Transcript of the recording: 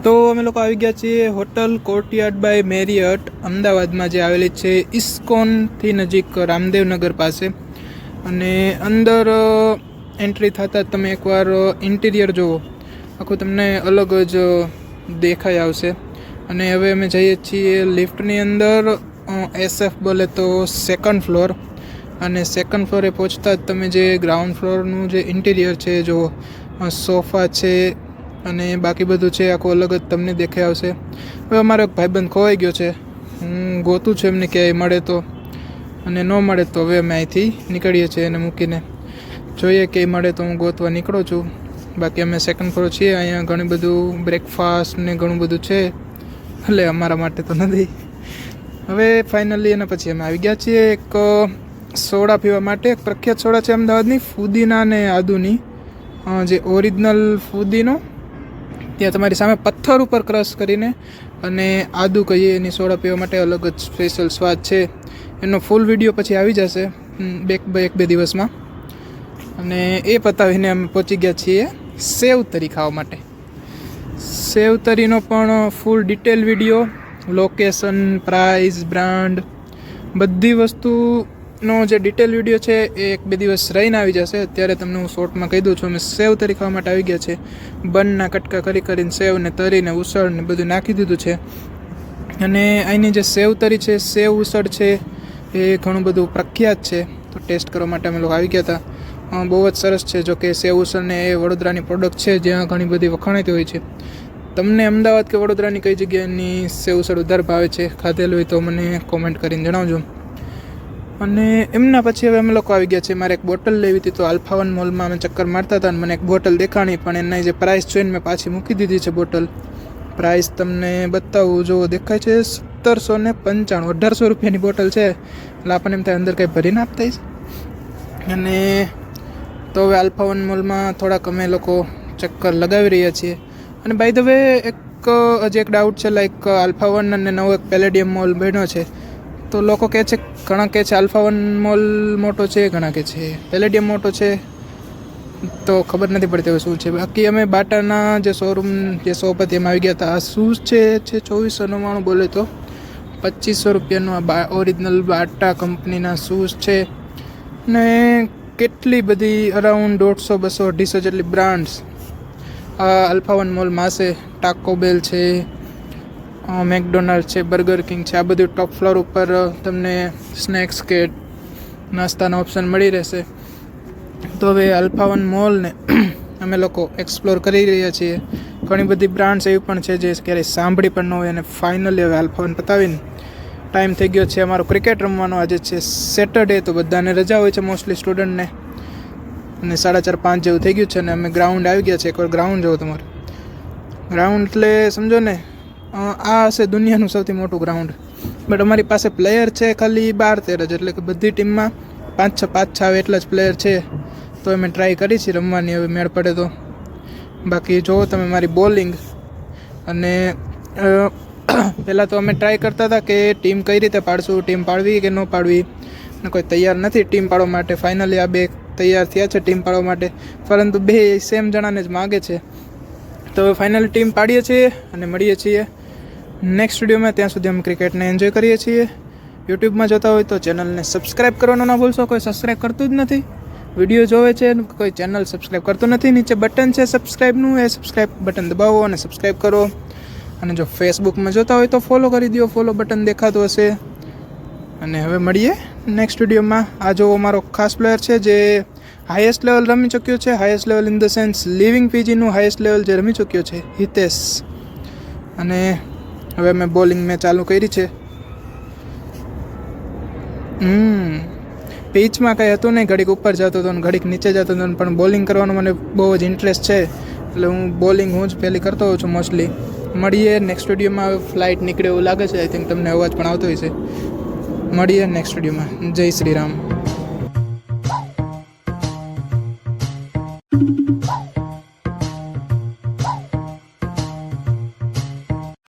તો અમે લોકો આવી ગયા છીએ હોટલ કોર્ટયાર્ડ બાય મેરિયટ અમદાવાદમાં જે આવેલી છે ઇસ્કોનથી નજીક રામદેવનગર પાસે. અને અંદર એન્ટ્રી થતાં તમે એકવાર ઇન્ટિરિયર જુઓ, આખું તમને અલગ જ દેખાઈ આવશે. અને હવે અમે જઈએ છીએ લિફ્ટની અંદર. SF બોલે તો સેકન્ડ ફ્લોર. અને સેકન્ડ ફ્લોરે પહોંચતા જ તમે જે ગ્રાઉન્ડ ફ્લોરનું જે ઇન્ટિરિયર છે જો સોફા છે અને બાકી બધું છે આખું અલગ જ તમને દેખાઈ આવશે. હવે અમારો એક ભાઈબંધ ખોવાઈ ગયો છે, હું ગોતું છું એમને ક્યાંય મળે તો, અને ન મળે તો હવે અમે અહીંથી નીકળીએ છીએ એને મૂકીને. જોઈએ ક્યાંય મળે તો હું ગોતવા નીકળું છું. બાકી અમે સેકન્ડ ફ્લોર છીએ, અહીંયા ઘણું બધું બ્રેકફાસ્ટ ને ઘણું બધું છે, એટલે અમારા માટે તો નથી. હવે ફાઇનલી એના પછી અમે આવી ગયા છીએ એક સોડા પીવા માટે. એક પ્રખ્યાત સોડા છે અમદાવાદની, ફુદીના અને આદુની, જે ઓરિજિનલ ફુદીનો ત્યાં તમારી સામે પથ્થર ઉપર ક્રશ કરીને અને આદુ કહીએ એની સોડા પીવા માટે અલગ જ સ્પેશિયલ સ્વાદ છે. એનો ફૂલ વિડીયો પછી આવી જશે એક બે દિવસમાં. અને એ પતાવીને અમે પહોંચી ગયા છીએ સેવ તરી ખાવા માટે. સેવ તરીનો પણ full detail video, location, price, brand, બધી વસ્તુનો જે ડિટેલ વિડીયો છે એ એક બે દિવસ રહીને આવી જશે. અત્યારે તમને હું શોર્ટમાં કહી દઉં છું, અમે સેવ તરી ખાવા માટે આવી ગયા છે. બનના કટકા કરીને સેવને તરીને ઉસળ ને બધું નાખી દીધું છે. અને અહીંની જે સેવ તરી છે, સેવ ઉસળ છે, એ ઘણું બધું પ્રખ્યાત છે. તો ટેસ્ટ કરવા માટે અમે લોકો આવી ગયા હતા. બહુ જ સરસ છે. જો કે સેવ ઉસળને એ વડોદરાની પ્રોડક્ટ છે, જ્યાં ઘણી બધી વખાણાતી હોય છે. તમને અમદાવાદ કે વડોદરાની કઈ જગ્યાની સેવ ઉસળ વધારે ભાવે છે, ખાધેલું હોય તો મને કોમેન્ટ કરીને જણાવજો. અને એમના પછી હવે અમે લોકો આવી ગયા છે. મારે એક બોટલ લેવી હતી, તો આલ્ફા1 મોલમાં અમે ચક્કર મારતા હતા અને મને એક બોટલ દેખાણી, પણ એના જે પ્રાઇસ જોઈને મેં પાછી મૂકી દીધી છે બોટલ. પ્રાઇસ તમને બતાવું, જો દેખાય છે 1795, 1800 રૂપિયાની બોટલ છે. એટલે આપણને એમ થાય અંદર કંઈ ભરીને આપતા છે. અને તો હવે આલ્ફા1 મોલમાં થોડાક અમે લોકો ચક્કર લગાવી રહ્યા છીએ. અને બાય ધ વે હજી એક ડાઉટ છે, લાઈક આલ્ફા1 અને નવો એક પેલેડિયમ મોલ બન્યો છે. તો લોકો કહે છે, ઘણા કહે છે આલ્ફા1 મોલ મોટો છે, ઘણા કહે છે પેલેડિયમ મોટો છે. તો ખબર નથી પડતી હવે શું છે. બાકી અમે બાટાના જે શોરૂમ, જે શોપ હતી એમાં આવી ગયા હતા. આ શૂઝ છે 2499 બોલે તો 2500 રૂપિયાનું આ ઓરિજિનલ બાટા કંપનીના શૂઝ છે. ને કેટલી બધી અરાઉન્ડ 150, 200, 250 જેટલી બ્રાન્ડ્સ આ આલ્ફા1 મોલમાં હશે. ટાકો બેલ છે, મેકડોનાલ્ડ છે, બર્ગર કિંગ છે. આ બધું ટોપ ફ્લોર ઉપર તમને સ્નેક્સ કે નાસ્તાના ઓપ્શન મળી રહેશે. તો હવે આલ્ફા1 મોલને અમે લોકો એક્સપ્લોર કરી રહ્યા છીએ. ઘણી બધી બ્રાન્ડ્સ એવી પણ છે જે ક્યારેય સાંભળી પણ ન હોય. અને ફાઇનલી હવે આલ્ફા1 પતાવીને ટાઈમ થઈ ગયો છે અમારો ક્રિકેટ રમવાનો. આજે છે સેટરડે, તો બધાને રજા હોય છે મોસ્ટલી સ્ટુડન્ટને. અને 4:30, 5 જેવું થઈ ગયું છે અને અમે ગ્રાઉન્ડ આવી ગયા છે. એકવાર ગ્રાઉન્ડ જુઓ તમારે. ગ્રાઉન્ડ એટલે સમજો ને, આ હશે દુનિયાનું સૌથી મોટું ગ્રાઉન્ડ. બટ અમારી પાસે પ્લેયર છે ખાલી 12-13 જ, એટલે કે બધી ટીમમાં 5-6 આવે એટલા જ પ્લેયર છે. તો અમે ટ્રાય કરી છે રમવાની, હવે મેળ પડે તો. બાકી જુઓ તમે મારી બોલિંગ. અને પહેલાં તો અમે ટ્રાય કરતા હતા કે ટીમ કઈ રીતે પાડશું, ટીમ પાડવી કે ન પાડવી, અને કોઈ તૈયાર નથી ટીમ પાડવા માટે. ફાઇનલી આ બે તૈયાર થયા છે ટીમ પાડવા માટે, પરંતુ બે સેમ જણાને જ માગે છે. તો હવે ફાઇનલી ટીમ પાડીએ છીએ અને મળીએ છીએ નેક્સ્ટ વિડીયોમાં. ત્યાં સુધી અમે ક્રિકેટને એન્જોય કરીએ છીએ. યુટ્યુબમાં જોતા હોય તો ચેનલને સબસ્ક્રાઈબ કરવાનું ના ભૂલશો. કોઈ સબસ્ક્રાઈબ કરતું જ નથી, વિડીયો જોવે છે, કોઈ ચેનલ સબસ્ક્રાઈબ કરતું નથી. નીચે બટન છે સબસ્ક્રાઈબનું, એ સબસ્ક્રાઈબ બટન દબાવો અને સબસ્ક્રાઈબ કરો. અને જો ફેસબુકમાં જોતા હોય તો ફોલો કરી દો, ફોલો બટન દેખાતું હશે. અને હવે મળીએ નેક્સ્ટ વિડીયોમાં. આ જો મારો ખાસ પ્લેયર છે જે હાઈએસ્ટ લેવલ રમી ચૂક્યો છે. Highest level in the sense living પીજીનું હાઈએસ્ટ લેવલ જે રમી ચૂક્યો છે, હિતેશ. અને હવે મેં બોલિંગ મેં ચાલુ કરી છે. પીચમાં કંઈ હતું નહીં, ઘડીક ઉપર જતો હતો ને ઘડીક નીચે જતો હતો, પણ બોલિંગ કરવાનો મને બહુ જ ઇન્ટરેસ્ટ છે. એટલે હું બોલિંગ હું જ પહેલી કરતો હોઉં છું મોસ્ટલી. મળીએ નેક્સ્ટ વિડીયોમાં. ફ્લાઇટ નીકળે એવું લાગે છે, આઈ થિંક તમને અવાજ પણ આવતો હશે. મળીએ નેક્સ્ટ વિડીયોમાં. જય શ્રી રામ.